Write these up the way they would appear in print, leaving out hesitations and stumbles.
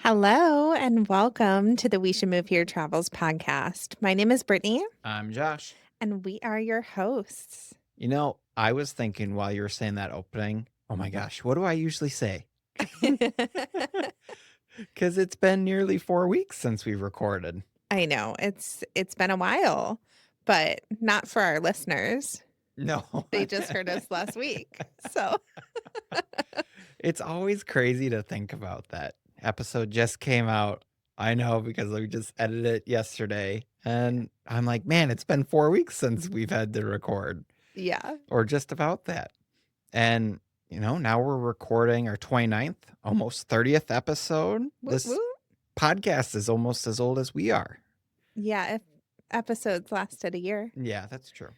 Hello and welcome to the We Should Move Here Travels podcast. My name is Brittany I'm Josh. and we are your hosts. I was thinking while you were saying that opening, oh my gosh, what do I usually say? Because it's been nearly 4 weeks since we recorded. I know it's been a while, but not for our listeners. No. They just heard us last week. So It's always crazy to think about that. Episode just came out. I know because we just edited it yesterday. And I'm like, man, it's been 4 weeks since we've had to record. yeah. Or just about that. And, now we're recording our 29th, almost 30th episode. Whoop, This whoop. podcast is almost as old as we are. Yeah, if episodes lasted a year. Yeah, that's true.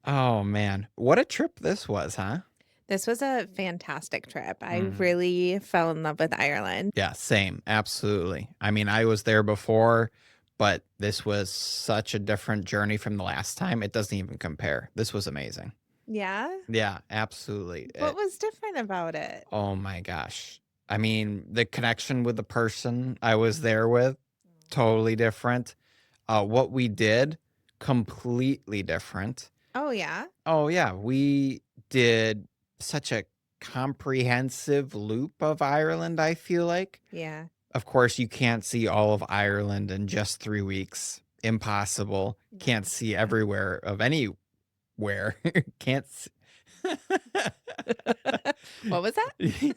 Oh, man. What a trip this was, huh? This was a fantastic trip. I Mhm. really fell in love with Ireland. Yeah, same. Absolutely. I mean, I was there before, but this was such a different journey from the last time. It doesn't even compare. This was amazing. Yeah. Yeah, absolutely. What was different about it? Oh my gosh. I mean, the connection with the person I was there with, totally different. What we did, completely different. Oh, yeah. Oh, yeah. We did such a comprehensive loop of Ireland, I feel like. Yeah. Of course, you can't see all of Ireland in just 3 weeks. Impossible. Can't see everywhere of anywhere. Can't see. What was that?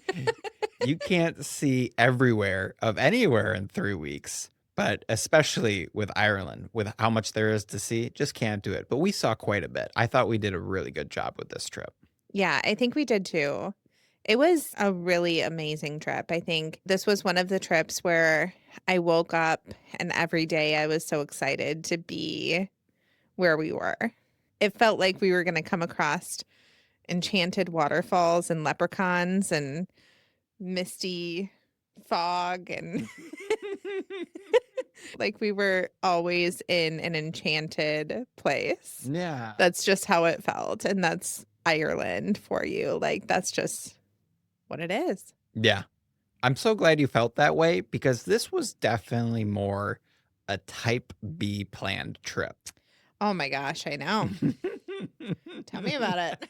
You can't see everywhere of anywhere in 3 weeks, but especially with Ireland, with how much there is to see, just can't do it. But we saw quite a bit. I thought we did a really good job with this trip. Yeah, I think we did too. It was a really amazing trip. I think this was one of the trips where I woke up and every day I was so excited to be where we were. It felt like we were going to come across enchanted waterfalls and leprechauns and misty fog and like we were always in an enchanted place. Yeah. That's just how it felt. And that's Ireland for you. Like, that's just what it is. Yeah. I'm so glad you felt that way because this was definitely more a type B planned trip. Oh my gosh, I know. Tell me about it.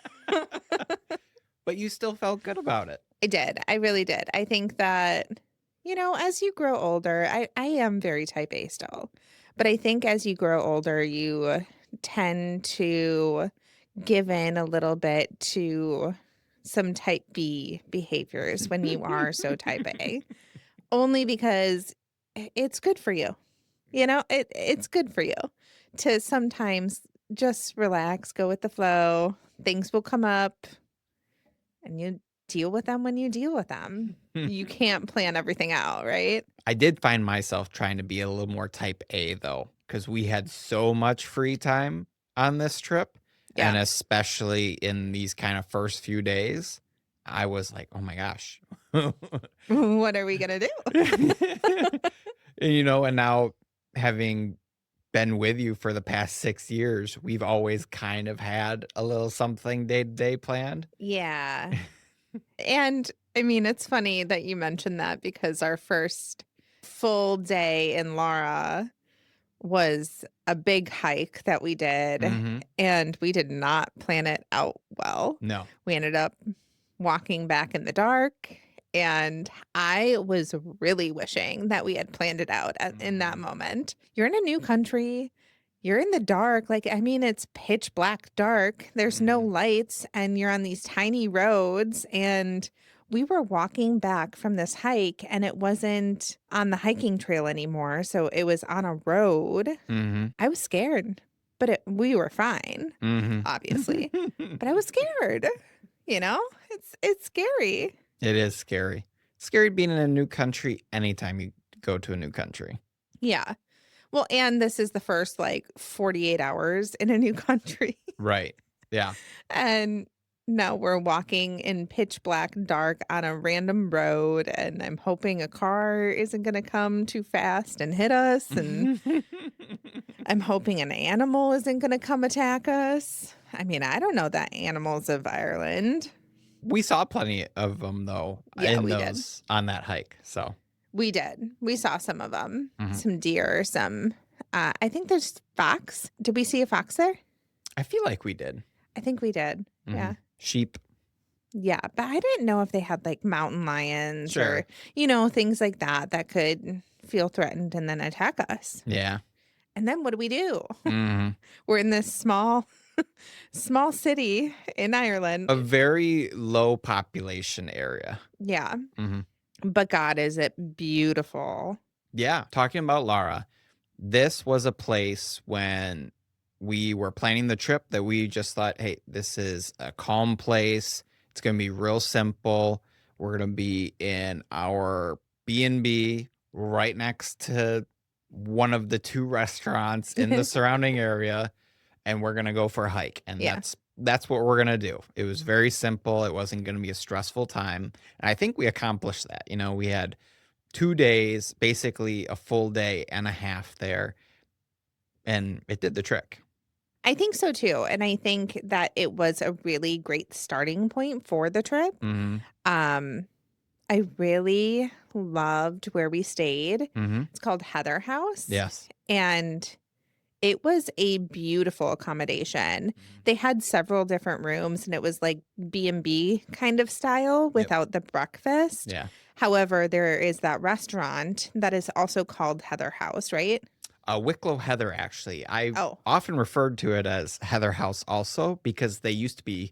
But you still felt good about it. I did. I really did. I think that, as you grow older, I am very type A still. But I think as you grow older, you tend to give in a little bit to some type B behaviors when you are so type A. Only because it's good for you. It's good for you to sometimes just relax, go with the flow. Things will come up and you deal with them when you deal with them. You can't plan everything out, right? I did find myself trying to be a little more type A though, because we had so much free time on this trip. Yeah. And especially in these kind of first few days, I was like, oh my gosh. What are we going to do? And now having been with you for the past 6 years, we've always kind of had a little something day to day planned. Yeah. And I mean, it's funny that you mentioned that because our first full day in Laragh was a big hike that we did, Mhm. and we did not plan it out well. No. We ended up walking back in the dark, and I was really wishing that we had planned it out in that moment. You're in a new country. You're in the dark. Like, I mean, it's pitch black dark. There's no lights, and you're on these tiny roads. And we were walking back from this hike, and it wasn't on the hiking trail anymore. So it was on a road. Mhm. I was scared, but we were fine, Mhm. obviously. But I was scared. It's scary. It is scary. Scary being in a new country anytime you go to a new country. Yeah. Well, and this is the first 48 hours in a new country. Right. Yeah. And now we're walking in pitch black dark on a random road, and I'm hoping a car isn't going to come too fast and hit us. And I'm hoping an animal isn't going to come attack us. I mean, I don't know the animals of Ireland. We saw plenty of them though Yeah, in we did. those on that hike, so We did. We saw some of them. mhm. Some deer, I think there's fox. Did we see a fox there? I feel like we did. I think we did. Yeah. Sheep. Yeah, but I didn't know if they had, like, mountain lions or, Sure. things like that that could feel threatened and then attack us. Yeah. And then what do we do? Mhm. We're in this small city in A Ireland. very low population area. Yeah, Mhm. but God, is it beautiful. Yeah, talking about Lara, this was a place when we were planning the trip that we just thought, "Hey, this is a calm place. It's gonna be real simple. We're gonna be in our B&B right next to one of the 2 restaurants in the surrounding area, and we're gonna go for a hike," and Yeah. that's what we're gonna do. It was very simple. It wasn't gonna be a stressful time, and I think we accomplished that. We had 2 days, basically a full day and a half there, and it did the trick. I think so too, and I think that it was a really great starting point for the trip. Mhm, Um, I really loved where we stayed. mhm. It's called Heather House, Yes. and it was a beautiful accommodation. Mhm. They had several different rooms, and it was like B&B kind of style Yep. without the breakfast. Yeah. However, there is that restaurant that is also called Heather House, right? Wicklow Heather, actually. I Oh. often referred to it as Heather House also because they used to be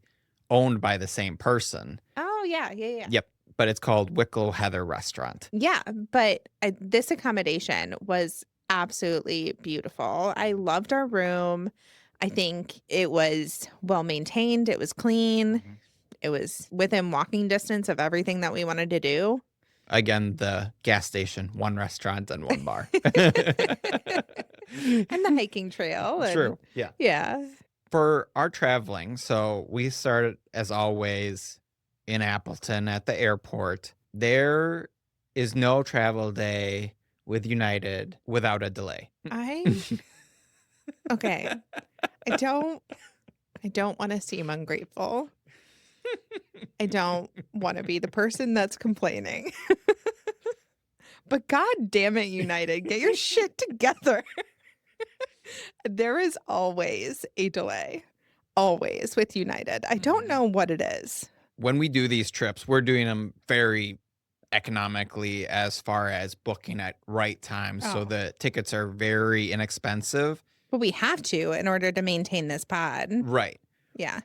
owned by the same person. Oh, yeah, yeah, yeah. Yep, but it's called Wicklow Heather Restaurant. Yeah, but, this accommodation was absolutely beautiful. I loved our room. I think it was well-maintained, it was clean, Mhm. it was within walking distance of everything that we wanted to do. Again, the gas station, 1 restaurant and 1 bar. And the hiking trail and True, yeah. yeah. For our traveling, so we started as always in Appleton at the airport. There is no travel day with United without a delay. I okay. I don't I don't wanna seem ungrateful. I don't wanna be the person that's complaining. But god damn it, United, get your shit together. There is always a delay. Always with United. I don't Mhm. know what it is. When we do these trips, we're doing them very economically as far as booking at right times. So Oh. the tickets are very inexpensive. But we have to in order to maintain this pod. Right. Yeah.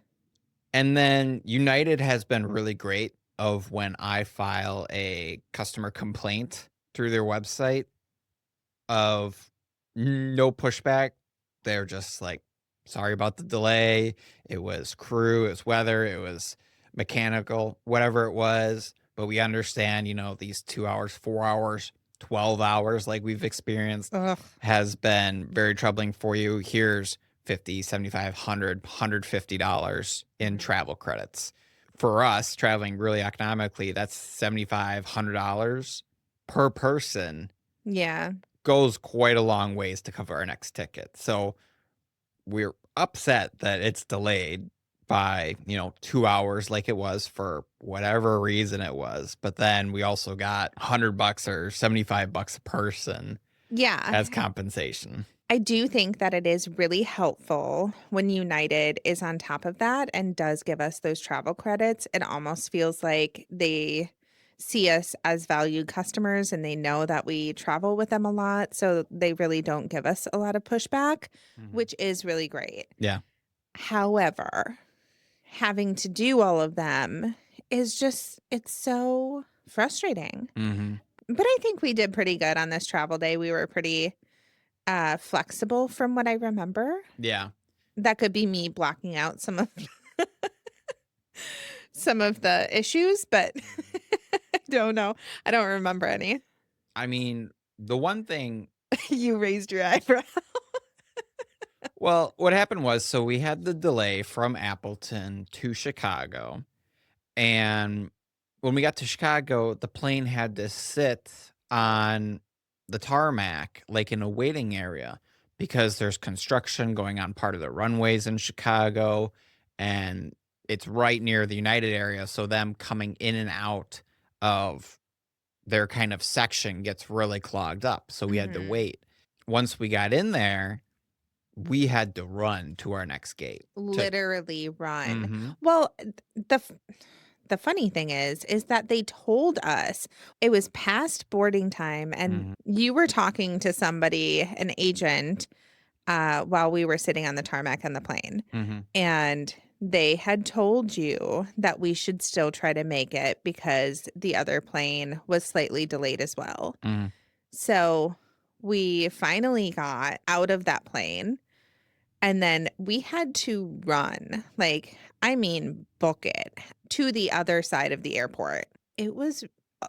And then United has been really great of when I file a customer complaint through their website of no pushback. They're just like, sorry about the delay. It was crew, it was weather, it was mechanical, whatever it was. But we understand, these 2 hours, 4 hours, 12 hours like we've experienced Ugh. has been very troubling for you. Here's 50, 75, 100, $150 in Mhm. travel credits. For us, traveling really economically, that's $75, $100 per person Yeah. goes quite a long ways to cover our next ticket. So we're upset that it's delayed by, 2 hours like it was for whatever reason it was. But then we also got $100 or $75 a person Yeah. as compensation. I do think that it is really helpful when United is on top of that and does give us those travel credits. It almost feels like they see us as valued customers and they know that we travel with them a lot. So they really don't give us a lot of pushback, Mhm. which is really great. Yeah. However, having to do all of them is it's so frustrating. Mhm. But I think we did pretty good on this travel day. We were pretty flexible from what I remember. Yeah. That could be me blocking out some of some of the issues, but Mhm. I don't know. I don't remember any. I mean, the one thing You raised your eyebrow. well, what happened was so we had the delay from Appleton to Chicago. And when we got to Chicago, the plane had to sit on the tarmac, like in a waiting area, because there's construction going on part of the runways in Chicago. And it's right near the United area, so them coming in and out of their kind of section gets really clogged up, so we had to Mhm. wait. Once we got in there, we had to run to our next gate to Literally run. Mhm, Well, the funny thing is that they told us it was past boarding time, and mhm, you were talking to somebody, an agent, while we were sitting on the tarmac on the plane, mhm, and they had told you that we should still try to make it because the other plane was slightly delayed as well. mhm, So we finally got out of that plane, and then we had to run, like, I mean, book it to the other side of the airport. It was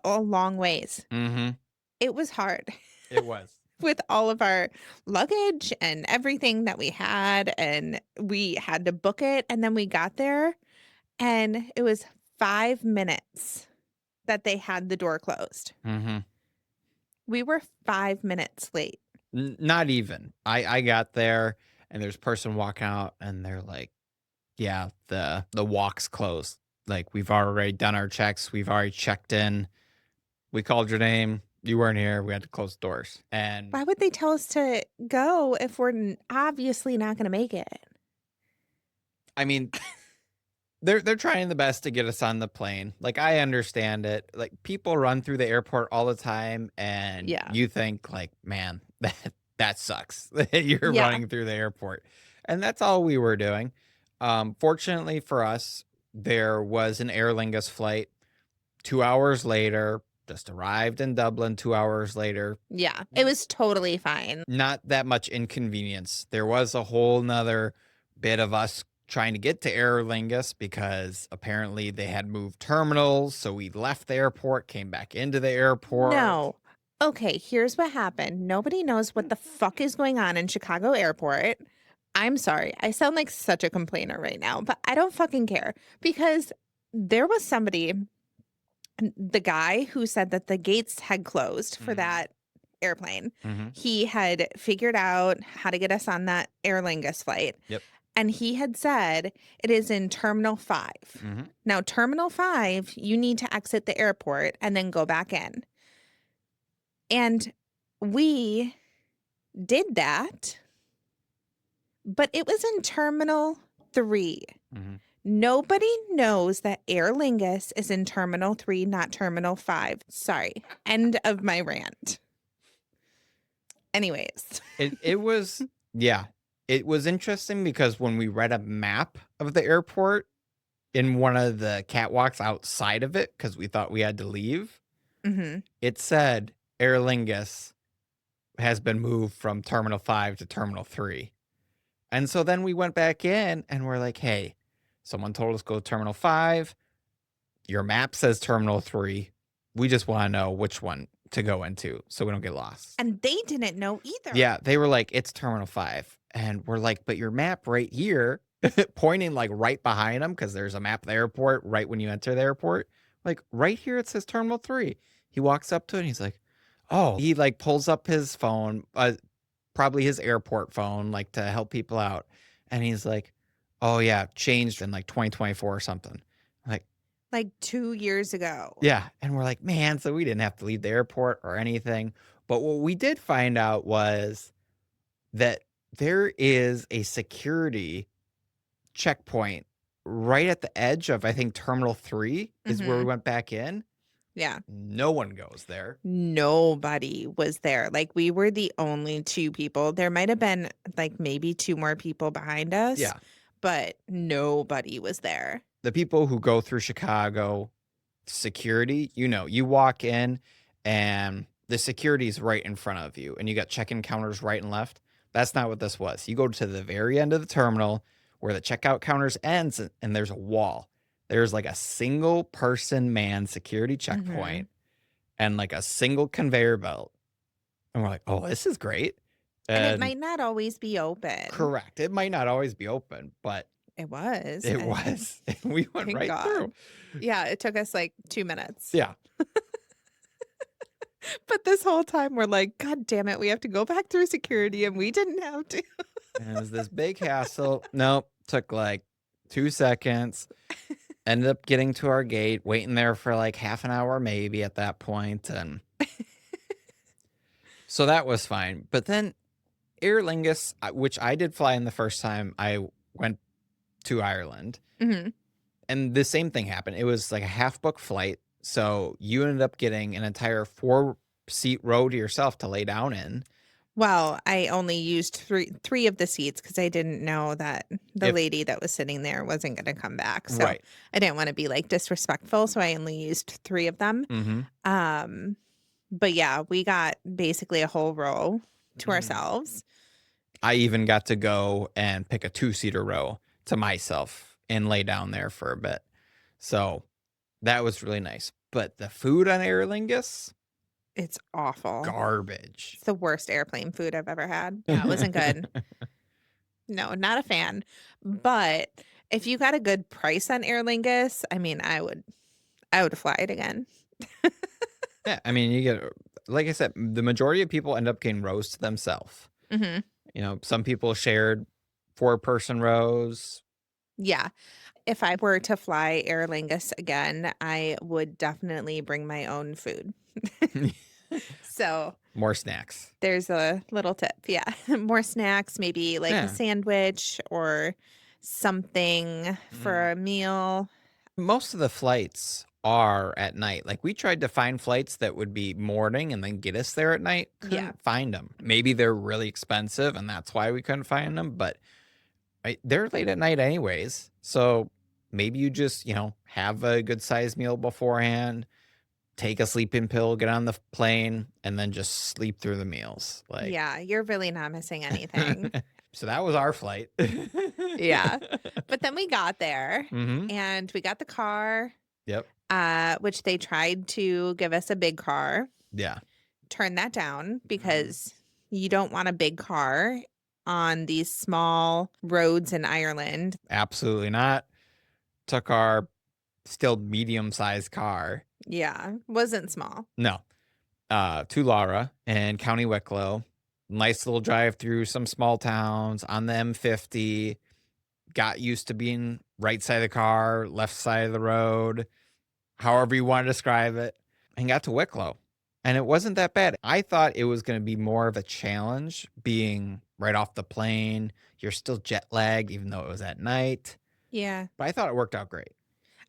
a long ways. mhm. It was hard It was. with all of our luggage and everything that we had, and we had to book it. And then we got there, and it was 5 minutes that they had the door closed. Mhm. We were 5 minutes late. Not even. I got there, and there's a person walking out, and they're like, "Yeah, the walk's closed. Like, we've already done our checks. We've already checked in. We called your name. You weren't here. We had to close the doors." And, Why would they tell us to go if we're obviously not going to make it? I mean, they're trying the best to get us on the plane. Like, I understand it. Like, people run through the airport all the time, and Yeah. you think like, "Man, that sucks that you're Yeah. running through the airport." And that's all we were doing. Fortunately for us, there was an Aer Lingus flight 2 hours later, just arrived in Dublin 2 hours later. Yeah. It was totally fine. Not that much inconvenience. There was a whole 'nother bit of us trying to get to Aer Lingus because apparently they had moved terminals, so we left the airport, came back into the airport. No. Okay, here's what happened. Nobody knows what the fuck is going on in Chicago Airport. I'm sorry. I sound like such a complainer right now, but I don't fucking care because there was somebody, the guy who said that the gates had closed for Mhm, that airplane. mhm, He had figured out how to get us on that Aer Lingus flight. yep, And he had said it is in Terminal 5. mhm. Now, Terminal 5, you need to exit the airport and then go back in. And we did that, but it was in Terminal 3. Mhm. Nobody knows that Aer Lingus is in Terminal 3, not Terminal 5. Sorry. End of my rant. Anyways. It was yeah, it was interesting because when we read a map of the airport in one of the catwalks outside of it, because we thought we had to leave, Mhm. it said Aer Lingus has been moved from Terminal 5 to Terminal 3. And so then we went back in and we're like, "Hey, someone told us go to Terminal 5. Your map says Terminal 3. We just wanna know which one to go into so we don't get lost." And they didn't know either. Yeah, they were like, "It's Terminal 5." And we're like, "But your map right here," pointing, like, right behind them because there's a map of the airport right when you enter the airport. Like, "Right here, it says Terminal 3." He walks up to it and he's like, "Oh." He, like, pulls up his phone, probably his airport phone, like, to help people out, and he's like, "Oh, yeah, changed in, like, 2024 or something." Like, Like 2 years ago. yeah, and we're like, "Man," so we didn't have to leave the airport or anything, but what we did find out was that there is a security checkpoint right at the edge of, I think, Terminal 3 is where we Mhm. went back in. Yeah. No one goes there. Nobody was there. Like, we were the only 2 people. There might have been, like, maybe 2 more people behind us, Yeah. but nobody was there. The people who go through Chicago security, you walk in and the security is right in front of you and you got check-in counters right and left. That's not what this was. You go to the very end of the terminal where the checkout counters ends and there's a wall. There's like a single person man security Mhm. checkpoint and like a single conveyor belt. And we're like, "Oh, this is great." And it And might not always be open. correct. It might not always be open, but It was, it and was. And we went thank right through. God. Yeah, it took us, like, 2 minutes. Yeah. But this whole time, we're like, "God damn it, we have to go back through security, and we didn't have to." And it was this big hassle. Nope, took like 2 seconds. Ended up getting to our gate, waiting there for like half an hour maybe at that point, and so that was fine. But then Aer Lingus, which I did fly in the first time I went to Ireland, Mhm. and the same thing happened. It was like a half book flight, so you ended up getting an entire 4-seat row to yourself to lay down in. Well, I only used three of the seats because I didn't know that the If lady that was sitting there wasn't gonna come back, so Right. I didn't wanna be, like, disrespectful, so I only used 3 of them. Mhm. Um, but yeah, we got basically a whole row to Mhm. ourselves. I even got to go and pick a 2-seater row to myself and lay down there for a bit. So, that was really nice. But the food on Aer Lingus, It's awful. garbage. It's the worst airplane food I've ever had. Yeah, it wasn't good. No, not a fan. But if you got a good price on Aer Lingus, I mean, I would fly it again. Yeah, I mean, you get like I said, the majority of people end up getting rows to themselves. Mhm. Some people shared 4-person rows. Yeah. If I were to fly Aer Lingus again, I would definitely bring my own food. So More snacks. there's a little tip. Yeah. More snacks, maybe like a Yeah. sandwich or something Mhm. for a meal. Most of the flights are at night. Like, we tried to find flights that would be morning and then get us there at night. Yeah. Couldn't find them. Maybe they're really expensive and that's why we couldn't find them, but they're late at night anyways. So maybe you just, have a good sized meal beforehand, take a sleeping pill, get on the plane, and then just sleep through the meals. Like, Yeah. You're really not missing anything. so that was our flight. Yeah. But then we got there Hmm. and we got the car, Yep. which they tried to give us a big car. Yeah. Turn that down Hmm. because you don't want a big car on these small roads in Ireland. Absolutely not. Took our still medium sized car. Yeah, wasn't small. No. To Laragh and County Wicklow. Nice little drive through some small towns on the M50. Got used to being right side of the car, left side of the road, however you want to describe it, and got to Wicklow. And it wasn't that bad. I thought it was going to be more of a challenge being right off the plane. You're still jet lagged, even though it was at night. Yeah, But I thought it worked out great.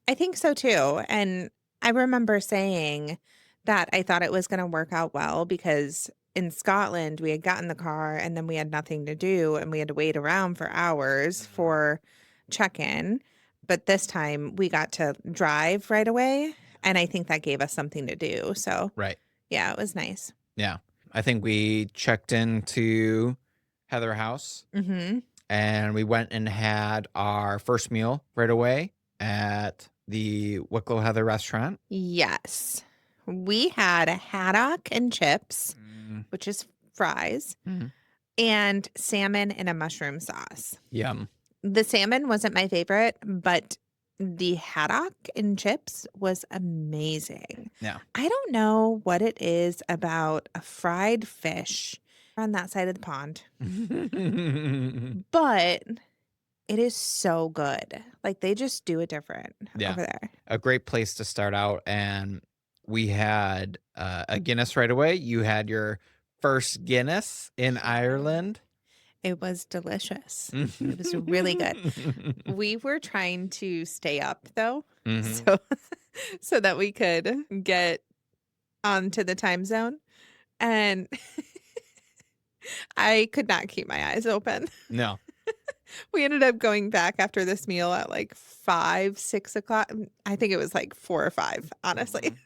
I think so too. And I remember saying that I thought it was going to work out well because in Scotland, we had gotten the car and then we had nothing to do and we had to wait around for hours Mhm. for check in. But this time we got to drive right away. And I think that gave us something to do. So, Right. yeah, it was nice. Yeah. I think we checked into Heather House Hmm. and we went and had our first meal right away at the Wicklow Heather restaurant. Yes. We had a haddock and chips, Mm. which is fries, Mhm. and salmon in a mushroom sauce. Yum. The salmon wasn't my favorite, but the haddock and chips was amazing. Yeah. I don't know what it is about a fried fish on that side of the pond, but it is so good. Like they just do it different Yeah. over there. A great place to start out. And we had a Guinness right away. You had your first Guinness in Ireland. It was delicious. It was really good. Mhm. We were trying to stay up though, so so that we could get onto the time zone, and I could not keep my eyes open. No. We ended up going back after this meal at like 5, 6 o'clock. I think it was like 4 or 5, honestly. Mhm.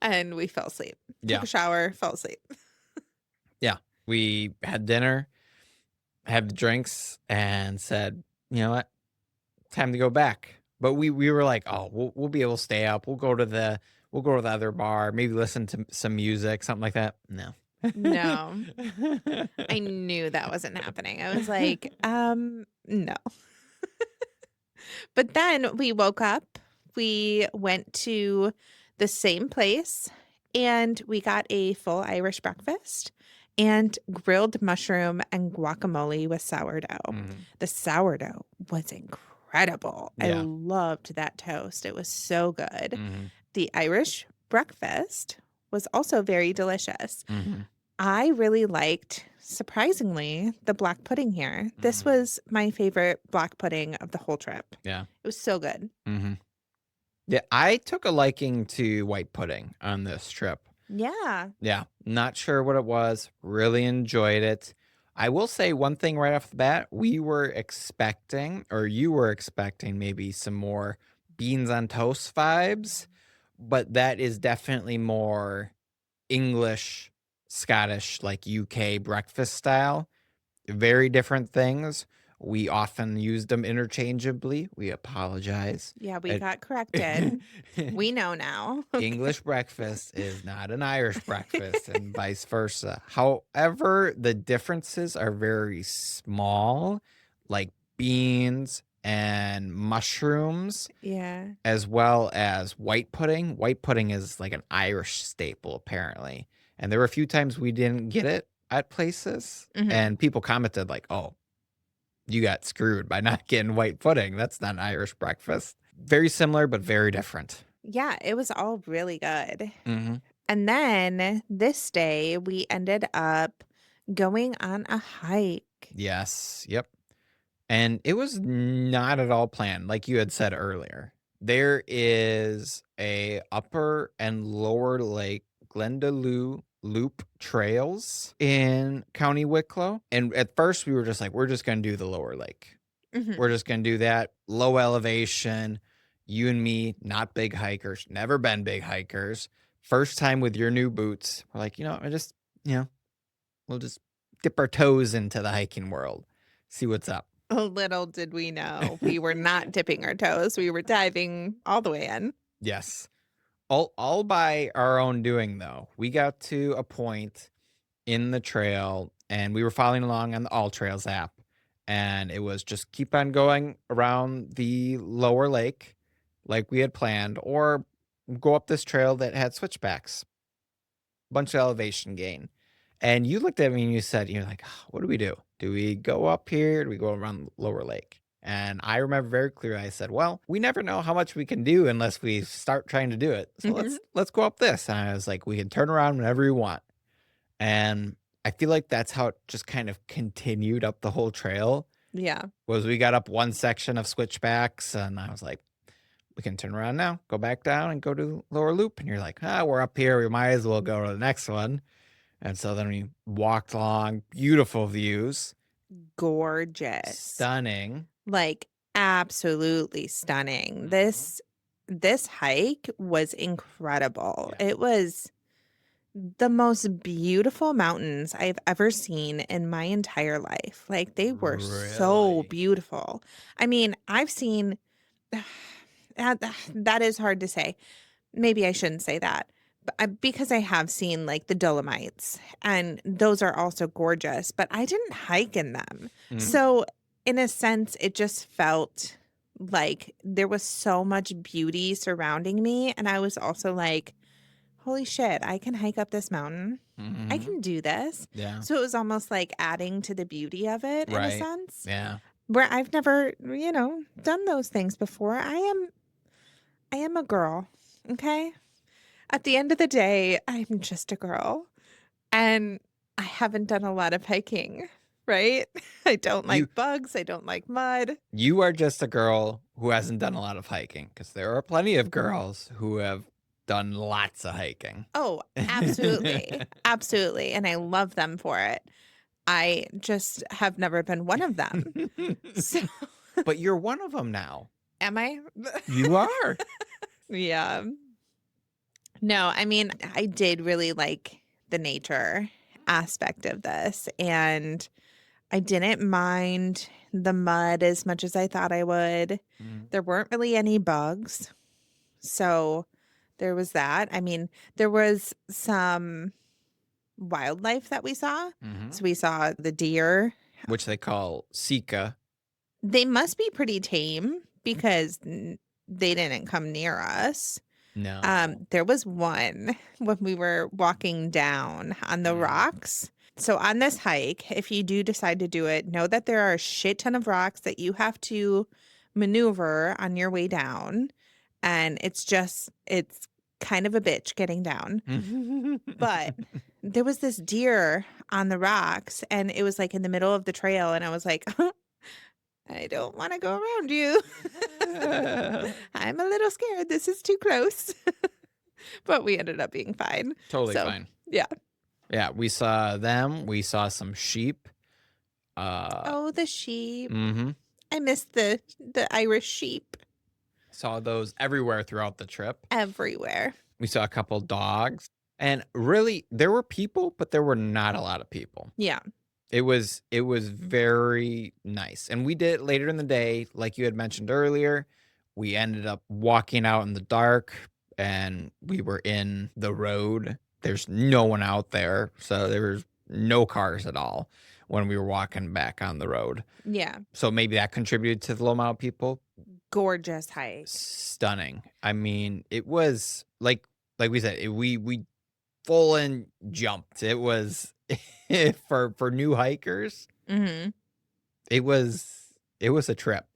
And we fell asleep. Took Yeah. a shower, fell asleep. Yeah. We had dinner, had the drinks, and said, you know what? Time to go back. But we were like, oh, we'll be able to stay up. We'll go to the other bar, maybe listen to some music, something like that. No. No, I knew that wasn't happening. I was like, no. But then we woke up, we went to the same place, and we got a full Irish breakfast and grilled mushroom and guacamole with sourdough. Mhm. The sourdough was incredible. incredible. I Yeah. loved that toast. It was so good. Mhm. The Irish breakfast was also very delicious. Mhm. I really liked, surprisingly, the black pudding here. This Mhm. was my favorite black pudding of the whole trip. Yeah. It was so good. Mhm. Yeah, I took a liking to white pudding on this trip. Yeah. Yeah, not sure what it was, really enjoyed it. I will say one thing right off the bat, we were expecting, or you were expecting maybe some more beans on toast vibes, but that is definitely more English, Scottish, like UK breakfast style. Very different things. We often used them interchangeably. We apologize. Yeah, we It got corrected. We know now. Okay. English breakfast is not an Irish breakfast and vice versa. However, the differences are very small, like beans and mushrooms, Yeah. as well as white pudding. White pudding is like an Irish staple, apparently. And there were a few times we didn't get it at places, Mhm. and people commented, like, oh, you got screwed by not getting white pudding. That's not an Irish breakfast. Very similar, but very different. Yeah, it was all really good. Hmm. And then this day, we ended up going on a hike. Yes. Yep. And it was not at all planned, like you had said earlier. There is a upper and lower lake Glendalough Loop trails in County Wicklow. And at first we were just like, we're just gonna do the lower lake. We're Mhm. just gonna do that. Low elevation. You and me, not big hikers, never been big hikers. First time with your new boots. We're like, you know, we'll just dip our toes into the hiking world. See what's up. Little did we know, we were not dipping our toes. We were diving all the way in. Yes. All by our own doing though. We got to a point in the trail and we were following along on the All Trails app. And it was just keep on going around the lower lake like we had planned, or go up this trail that had switchbacks, bunch of elevation gain. And you looked at me and you said, you're like, "Ah, what do we do? Do we go up here? Do we go around Lower Lake?" And I remember very clearly I said, well, we never know how much we can do unless we start trying to do it. So Mhm. let's go up this. And I was like, we can turn around whenever we want. And I feel like that's how it just kind of continued up the whole trail. Yeah. Was we got up one section of switchbacks and I was like, we can turn around now, go back down and go to Lower Loop. And you're like, we're up here. We might as well go to the next one. And so then we walked along, beautiful views, Gorgeous. stunning. Like, absolutely stunning. Mhm. This hike was incredible. Yeah. It was the most beautiful mountains I've ever seen in my entire life. Like, they were so Really? beautiful. I mean, I've seen that is hard to say. Maybe I shouldn't say that. But because I have seen like the Dolomites and those are also gorgeous, but I didn't hike in them. Mhm. So, in a sense, it just felt like there was so much beauty surrounding me. And I was also like, holy shit, I can hike up this mountain. I Mhm. can do this. Yeah. So it was almost like adding to the beauty of it in a Right. sense Yeah. where I've never, done those things before. I am a girl. Okay. At the end of the day, I'm just a girl and I haven't done a lot of hiking, right? I don't You like bugs. I don't like mud. you are just a girl who hasn't done a lot of hiking, because there are plenty of girls who have done lots of hiking. Oh, absolutely. Absolutely. And I love them for it. I just have never been one of them. So, But you're one of them now. am I? You are. Yeah. No, I mean, I did really like the nature aspect of this. And I didn't mind the mud as much as I thought I would. Mhm. There weren't really any bugs. So there was that. I mean, there was some wildlife that we saw. Mhm. So we saw the deer. Which they call Sika. They must be pretty tame because they didn't come near us. No. There was one when we were walking down on the Mhm. rocks. So on this hike, if you do decide to do it, know that there are a shit ton of rocks that you have to maneuver on your way down, and it's kind of a bitch getting down. But there was this deer on the rocks, and it was, like, in the middle of the trail, and I was like, "I don't wanna go around you. I'm a little scared. This is too close." But we ended up being fine. Totally So, fine. yeah. Yeah, we saw them. We saw some sheep. Uh, Oh, the sheep. mhm. I missed the Irish sheep Saw those everywhere throughout the trip. everywhere. We saw a couple dogs, and really, there were people, but there were not a lot of people. Yeah. It was very nice, and we did it later in the day, like you had mentioned earlier. We ended up walking out in the dark, and we were in the road. There's no one out there, so there was no cars at all when we were walking back on the road. Yeah. So maybe that contributed to the low amount of people. Gorgeous hike. Stunning. I mean, it was like we said, we full in jumped. It was for new hikers, Mhm. it was a trip.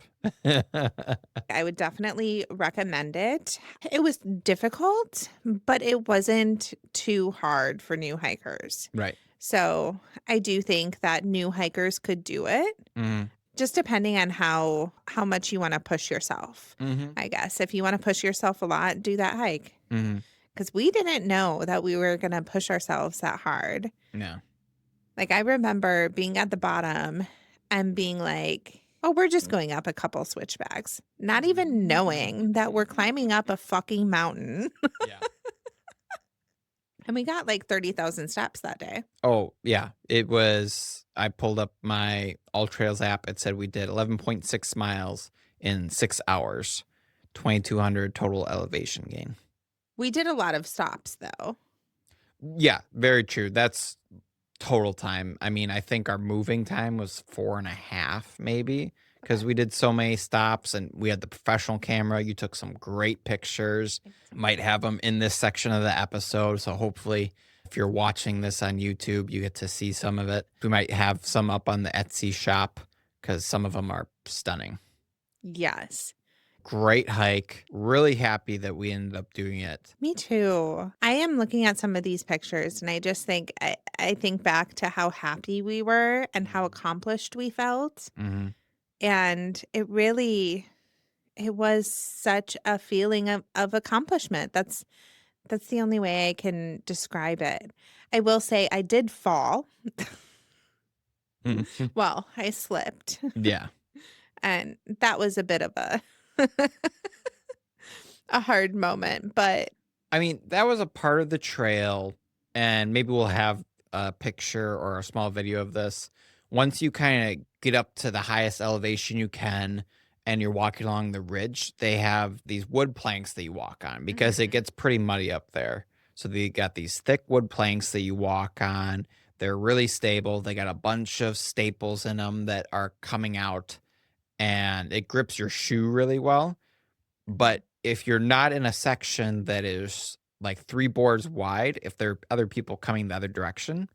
I would definitely recommend it. It was difficult, but it wasn't too hard for new hikers. Right. So, I do think that new hikers could do it, Mhm. just depending on how much you wanna push yourself, Mhm. I guess. If you wanna push yourself a lot, do that hike. Mhm. 'Cause we didn't know that we were gonna push ourselves that hard. Yeah. Like, I remember being at the bottom and being like, "Oh, we're just going up a couple switchbacks," not even knowing that we're climbing up a fucking mountain. Yeah. And we got, like, 30,000 steps that day. Oh, yeah. It was I pulled up my All Trails app. It said we did 11.6 miles in 6 hours, 2,200 total elevation gain. We did a lot of stops, though. Yeah, very true. That's total time. I mean, I think our moving time was 4.5 maybe, because Okay. we did so many stops and we had the professional camera. You took some great pictures. Might have them in this section of the episode, so hopefully if you're watching this on YouTube, you get to see some of it. We might have some up on the Etsy shop because some of them are stunning. Yes. Great hike. Really happy that we ended up doing it. Me too. I am looking at some of these pictures, and I just think I think back to how happy we were and how accomplished we felt, Mhm. and it was such a feeling of accomplishment. That's the only way I can describe it. I will say I did fall. Mhm. Well, I slipped, Yeah. and that was a bit of a a hard moment, but I mean, that was a part of the trail, and maybe we'll have a picture or a small video of this. Once you kind of get up to the highest elevation you can and you're walking along the ridge, they have these wood planks that you walk on because it Mhm. gets pretty muddy up there. So they got these thick wood planks that you walk on. They're really stable. They got a bunch of staples in them that are coming out, and it grips your shoe really well. Mhm. But if you're not in a section that is like 3 boards wide, if there are other people coming the other direction,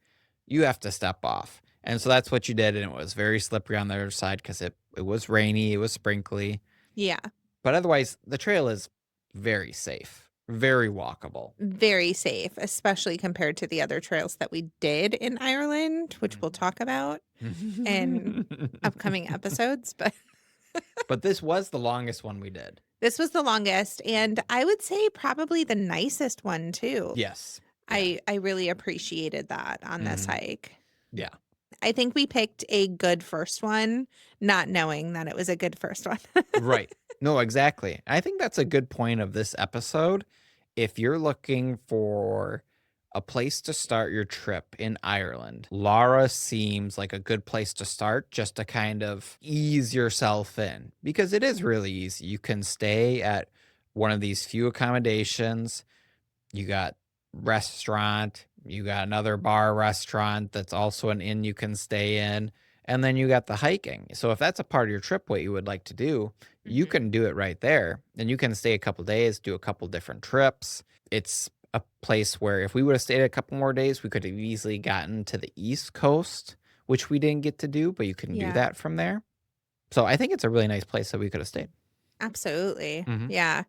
you have to step off. And so that's what you did, and it was very slippery on the other side because it was rainy, it was sprinkly, Yeah, but otherwise, the trail is very safe, very walkable. very safe, especially compared to the other trails that we did in Ireland, which we'll talk about in Mhm. upcoming episodes, but But this was the longest one we did. this was the longest, and I would say probably the nicest one too. Yes. Yeah. I really appreciated that on this Mhm. hike. Yeah. I think we picked a good first one, not knowing that it was a good first one. Right. No, exactly. I think that's a good point of this episode. If you're looking for a place to start your trip in Ireland, Lara seems like a good place to start just to kind of ease yourself in because it is really easy. You can stay at one of these few accommodations. You got restaurant, you got another bar restaurant that's also an inn you can stay in, and then you got the hiking. So if that's a part of your trip what you would like to do, you Mhm. can do it right there. And you can stay a couple days, do a couple different trips. It's a place where if we would have stayed a couple more days, we could have easily gotten to the East Coast, which we didn't get to do, but you can do Yeah. that from there. So I think it's a really nice place that we could have stayed. Absolutely. Mhm, Yeah,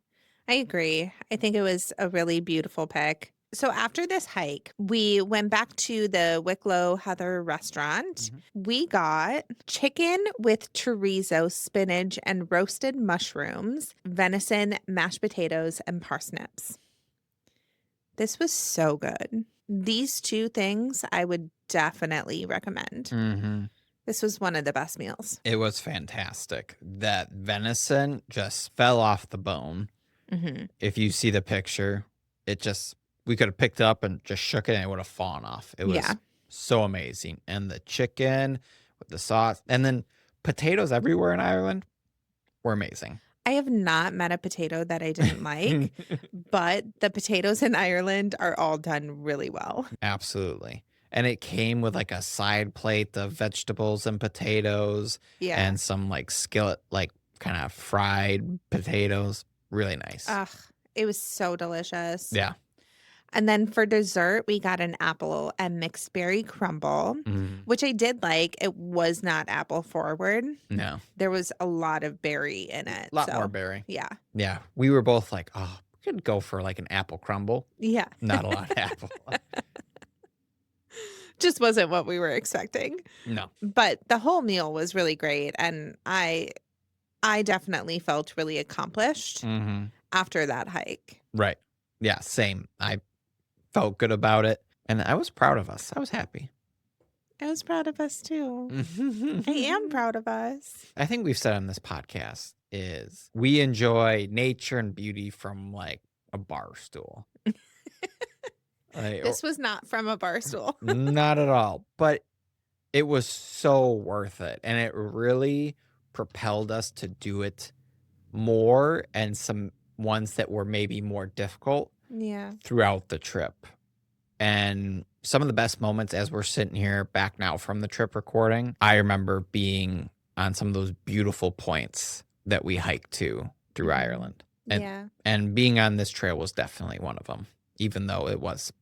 I agree. I think it was a really beautiful pick. So after this hike, we went back to the Wicklow Heather restaurant. mhm. We got chicken with chorizo, spinach, and roasted mushrooms, venison, mashed potatoes, and parsnips. This was so good. These two things I would definitely recommend. Mhm. This was one of the best meals. It was fantastic. That venison just fell off the bone. Hmm. If you see the picture, it just we could have picked it up and just shook it and it would have fallen off. It Yeah. was so amazing. And the chicken with the sauce and then potatoes everywhere in Ireland were amazing. I have not met a potato that I didn't like, but the potatoes in Ireland are all done really well. Absolutely. And it came with like a side plate of vegetables and potatoes Yeah. and some like skillet, like kind of fried potatoes. Really nice. Ugh, it was so delicious. Yeah. And then for dessert, we got an apple and mixed berry crumble, Mhm. which I did like. It was not apple forward. No, There was a lot of berry in a it. lot more So, berry. yeah. Yeah. We were both like, oh, we could go for like an apple crumble. Yeah. Not a lot of apple. Just wasn't what we were expecting. No. But the whole meal was really great and I definitely felt really accomplished Hmm. after that hike. Right. Yeah. Same. I felt good about it. And I was proud of us. I was happy. I was proud of us too. I am I proud of us. think we've said on this podcast is we enjoy nature and beauty from like a bar stool. Like, This was not from a bar stool. not at all. But it was so worth it. And it really propelled us to do it more and some ones that were maybe more difficult Yeah. throughout the trip. And some of the best moments as we're sitting here back now from the trip recording, I remember being on some of those beautiful points that we hiked to through Mhm. Ireland. And Yeah. and being on this trail was definitely one of them, even though it was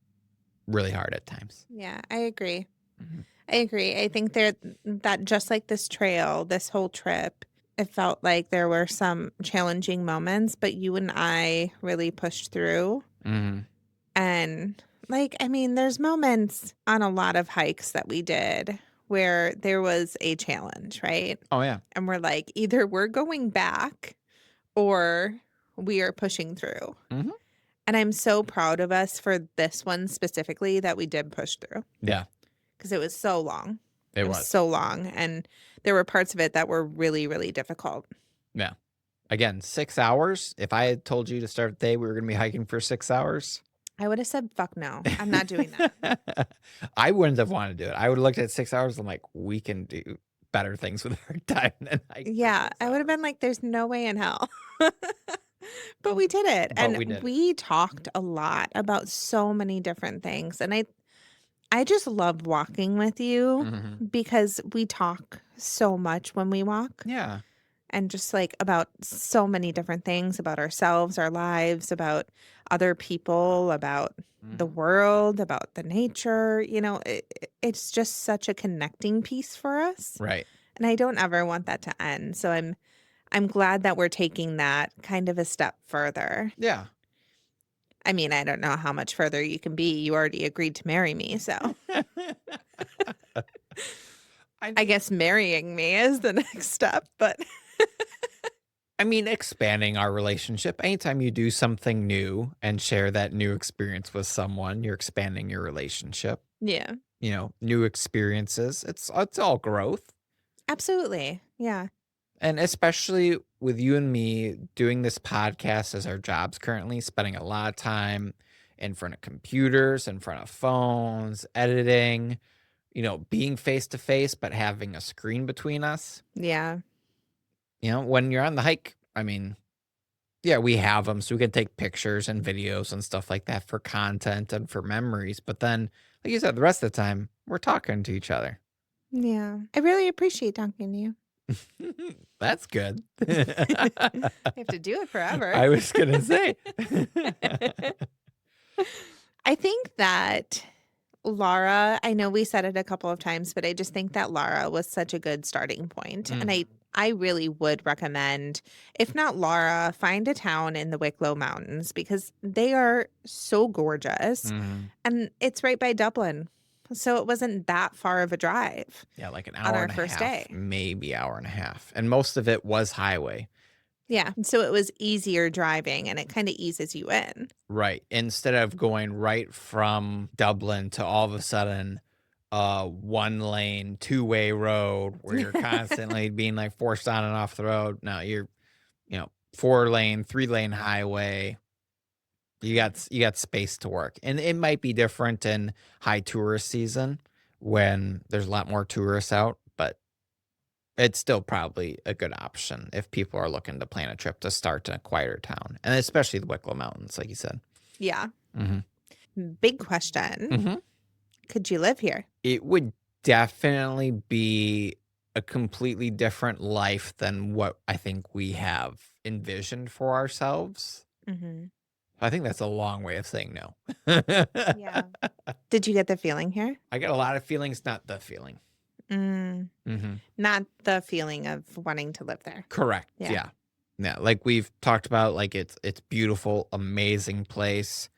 really hard at times. Yeah. I agree. Mhm. I agree. I think that just like this trail, this whole trip, it felt like there were some challenging moments, but you and I really pushed through. Mhm. And like, I mean, there's moments on a lot of hikes that we did where there was a challenge, right? Oh, yeah. And we're like, either we're going back or we are pushing through. Mhm. And I'm so proud of us for this one specifically that we did push through Yeah, because it was so long. it It was was. so long. And there were parts of it that were really, really difficult. Yeah. Again, 6 hours. If I had told you to start the day, we were gonna be hiking for 6 hours. I would have said, fuck no, I'm not doing that. I wouldn't have wanted to do it. I would have looked at 6 hours, I'm like, "We can do better things with our time than hike for Yeah, 6 I would have been hours." like, there's no way in hell. But we did it. But And we did. we talked a lot about so many different things. And I just love walking with you Mhm. because we talk so much when we walk Yeah. and just like about so many different things about ourselves, our lives, about other people, about the Mhm. world, about the nature. It's just such a connecting piece for us. Right. And I don't ever want that to end. So I'm glad that we're taking that kind of a step further. Yeah. I mean, I don't know how much further you can be. You already agreed to marry me, so I I mean guess marrying me is the next step, but I mean, expanding our relationship. Anytime you do something new and share that new experience with someone, you're expanding your relationship. yeah, New experiences. It's all growth. absolutely. Yeah. And especially with you and me doing this podcast as our jobs currently, spending a lot of time in front of computers, in front of phones, editing, being face to face, but having a screen between us. Yeah. When you're on the hike, I mean, yeah, we have them so we can take pictures and videos and stuff like that for content and for memories. But then, like you said, the rest of the time, we're talking to each other. Yeah. I really appreciate talking to you. That's good. I have to do it forever. I was going to say. I think that Laura, I know we said it a couple of times, but I just think that Laura was such a good starting point. And Mhm. I really would recommend, if not Laura, find a town in the Wicklow Mountains because they are so gorgeous. Mhm. And it's right by Dublin. So it wasn't that far of a drive Yeah, like an on hour our and a first half, day. maybe hour and a half, and most of it was highway. Yeah. So it was easier driving and it kind of eases you in. Right, instead of going right from Dublin to all of a sudden, one lane, two-way road where you're constantly being, like, forced on and off the road. No, you're, 4-lane, 3-lane highway. You got space to work, and it might be different in high tourist season when there's a lot more tourists out, but it's still probably a good option if people are looking to plan a trip to start in a quieter town, and especially the Wicklow Mountains, like you said. Yeah. Mhm. Big question. Mhm. Could you live here? It would definitely be a completely different life than what I think we have envisioned for ourselves. Hmm. I think that's a long way of saying no. Yeah. Did you get the feeling here? I get a lot of feelings, not the feeling. Mm, Mhm. not the feeling of wanting to live there. Correct, Yeah. yeah. Yeah, like we've talked about, like, it's beautiful, amazing place.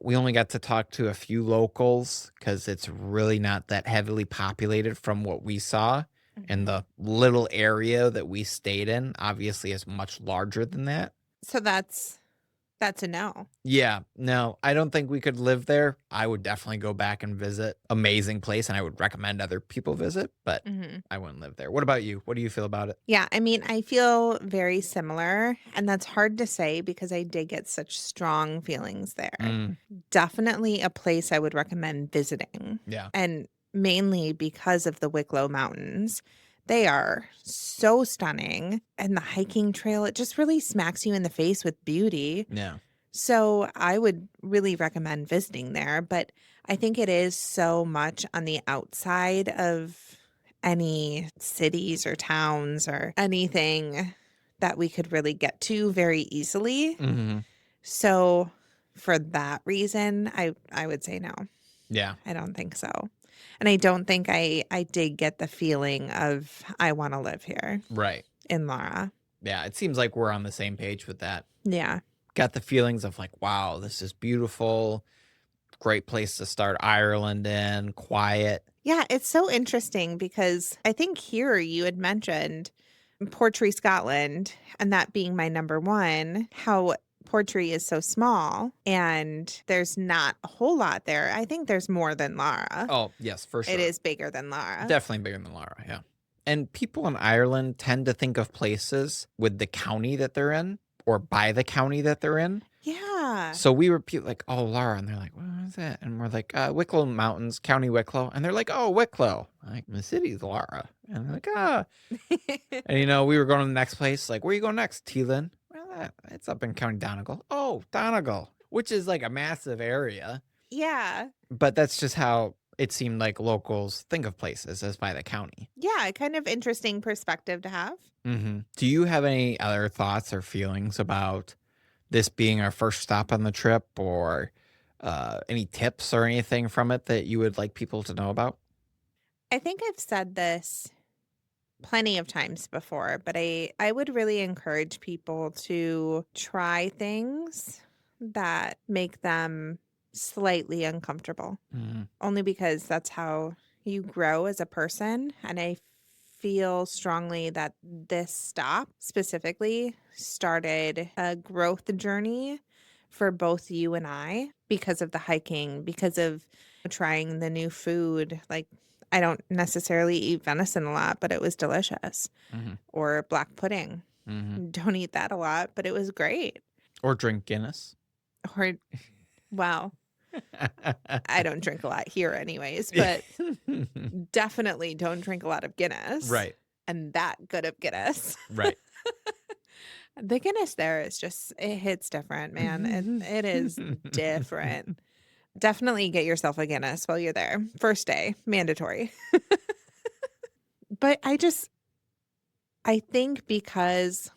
We only got to talk to a few locals because it's really not that heavily populated from what we saw, and Hmm. the little area that we stayed in obviously is much larger than that. So that's a no. Yeah, no, I don't think we could live there. I would definitely go back and visit. Amazing place, and I would recommend other people visit, but Hmm. I wouldn't live there. What about you? What do you feel about it? Yeah, I mean, I feel very similar, and that's hard to say because I did get such strong feelings there. Mm, Definitely a place I would recommend visiting, yeah, and mainly because of the Wicklow Mountains. They are so stunning, and the hiking trail, it just really smacks you in the face with beauty. yeah. So I would really recommend visiting there, but I think it is so much on the outside of any cities or towns or anything that we could really get to very easily. Mhm. So for that reason, I would say no. Yeah, I don't think so. And I don't think I did get the feeling of I want to live here right. in Lara. Yeah, it seems like we're on the same page with that. Yeah. Got the feelings of like, wow, this is beautiful. Great place to start Ireland in, quiet. Yeah, it's so interesting because I think here you had mentioned Portree, Scotland, and that being my number one, how Portree is so small and there's not a whole lot there. I think there's more than Lara. Oh, yes, for It sure. is bigger than Lara. Definitely bigger than Laragh, yeah. And people in Ireland tend to think of places with the county that they're in or by the county that they're in. Yeah. So we repeat like, "Oh, Lara," and they're like, "What is that?" And we're like, Wicklow Mountains, County Wicklow," and they're like, "Oh, Wicklow." I'm like, "The city's Lara," and they're like, "Ah." And we were going to the next place. Like, where you going next, Teelan? Well, it's up in County Donegal. Oh, Donegal, which is like a massive area, Yeah. but that's just how it seemed like locals think of places as by the county. Yeah. Kind of interesting perspective to have. Do you have any other thoughts or feelings about this being our first stop on the trip, or any tips or anything from it that you would like people to know about? I think I've said this plenty of times before, but I would really encourage people to try things that make them slightly uncomfortable. Mhm. Only because that's how you grow as a person, and I feel strongly that this stop specifically started a growth journey for both you and I because of the hiking, because of trying the new food. Like, I don't necessarily eat venison a lot, but it was delicious. Mhm. Or black pudding. Mhm. Don't eat that a lot, but it was great. Or drink Guinness. Or, well, I don't drink a lot here anyways, but definitely don't drink a lot of Guinness Right. and that good of Guinness. Right. The Guinness there is just, it hits different, man. It is different. Definitely get yourself a Guinness while you're there. First day, mandatory. But I think because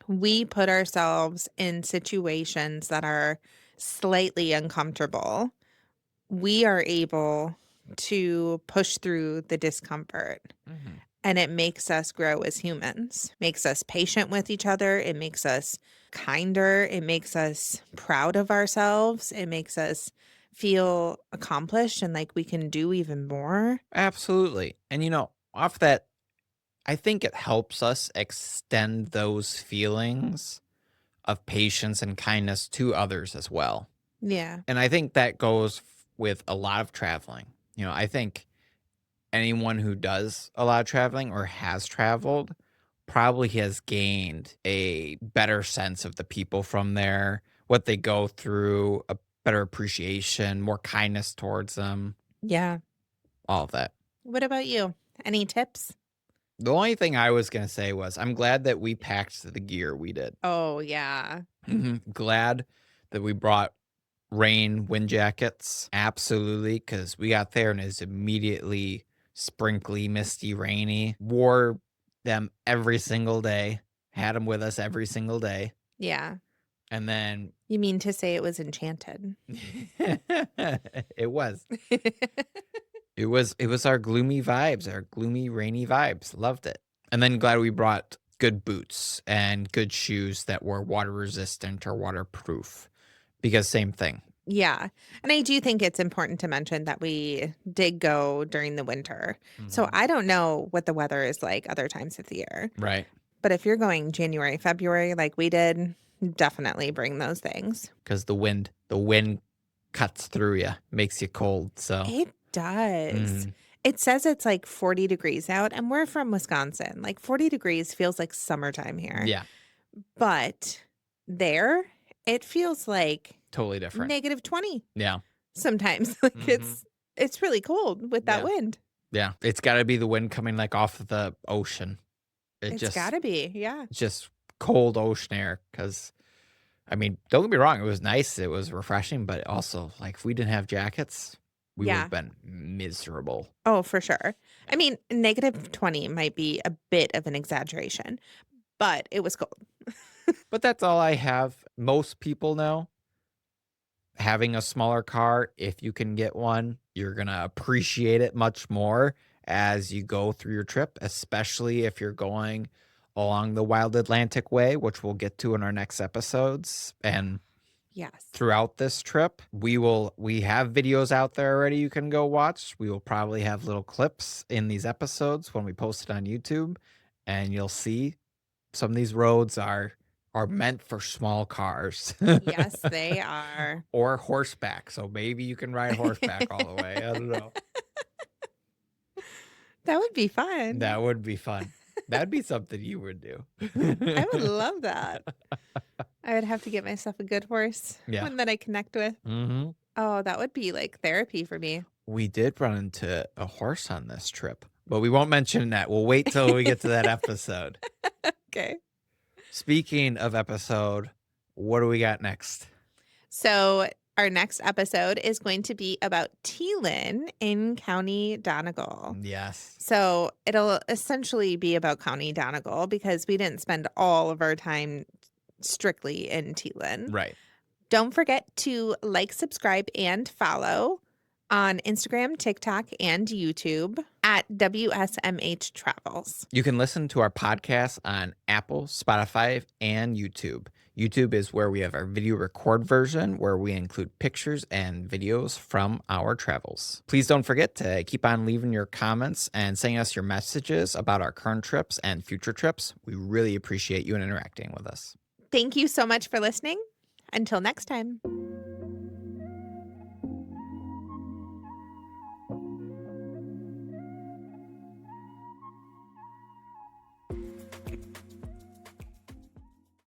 we put ourselves in situations that are slightly uncomfortable, we are able to push through the discomfort. Mhm. and it makes us grow as humans, makes us patient with each other. It makes us kinder. It makes us proud of ourselves. It makes us feel accomplished and like we can do even more. Absolutely. And off that, I think it helps us extend those feelings of patience and kindness to others as well. Yeah. And I think that goes with a lot of traveling. I think anyone who does a lot of traveling or has traveled probably has gained a better sense of the people from there, what they go through, a better appreciation, more kindness towards them, Yeah. all of that. What about you? Any tips? The only thing I was going to say was I'm glad that we packed the gear we did. Oh, yeah. Glad that we brought rain wind jackets. Absolutely. Because we got there and it's immediately sprinkly, misty, rainy. Wore them every single day. Had them with us every single day. Yeah. And then You mean to say it was enchanted? it was. It was our gloomy vibes, our gloomy, rainy vibes. Loved it. And then glad we brought good boots and good shoes that were water resistant or waterproof. Because same thing. Yeah. And I do think it's important to mention that we did go during the winter. So I don't know what the weather is like other times of the year. Right. But if you're going January, February like we did, definitely bring those things. Because the wind cuts through you, makes you cold. So It does. Mhm. It says it's like 40 degrees out, and we're from Wisconsin. Like 40 degrees feels like summertime here. Yeah, But there, it feels like totally different. -20 Yeah. sometimes. Like Mhm. it's really cold with that Yeah. wind. Yeah. It's got to be the wind coming like off of the ocean. It's gotta be. Yeah. It's just cold ocean air. Because don't get me wrong, it was nice, it was refreshing, but also like if we didn't have jackets, we would Yeah. have been miserable. Oh, for sure. I mean, -20 might be a bit of an exaggeration, but it was cold. But that's all I have. Most people know having a smaller car, if you can get one, you're going to appreciate it much more as you go through your trip, especially if you're going along the Wild Atlantic Way, which we'll get to in our next episodes. And Yes. throughout this trip, we have videos out there already you can go watch. We will probably have little clips in these episodes when we post it on YouTube, and you'll see some of these roads are meant for small cars. Yes, they are. Or horseback, so maybe you can ride horseback all the way, I don't know. That would be fun. That would be fun. That'd be something you would do. I would love that. I would have to get myself a good horse, Yeah. one that I connect with. Mhm. Oh, that would be like therapy for me. We did run into a horse on this trip, but we won't mention that. We'll wait till we get to that episode. Okay. Speaking of episode, what do we got next? So our next episode is going to be about Teelin in County Donegal. Yes. So it'll essentially be about County Donegal because we didn't spend all of our time strictly in Teelin. Right. Don't forget to like, subscribe, and follow on Instagram, TikTok, and YouTube at WSMH Travels. You can listen to our podcast on Apple, Spotify, and YouTube. YouTube is where we have our video record version, where we include pictures and videos from our travels. Please don't forget to keep on leaving your comments and sending us your messages about our current trips and future trips. We really appreciate you interacting with us. Thank you so much for listening. Until next time.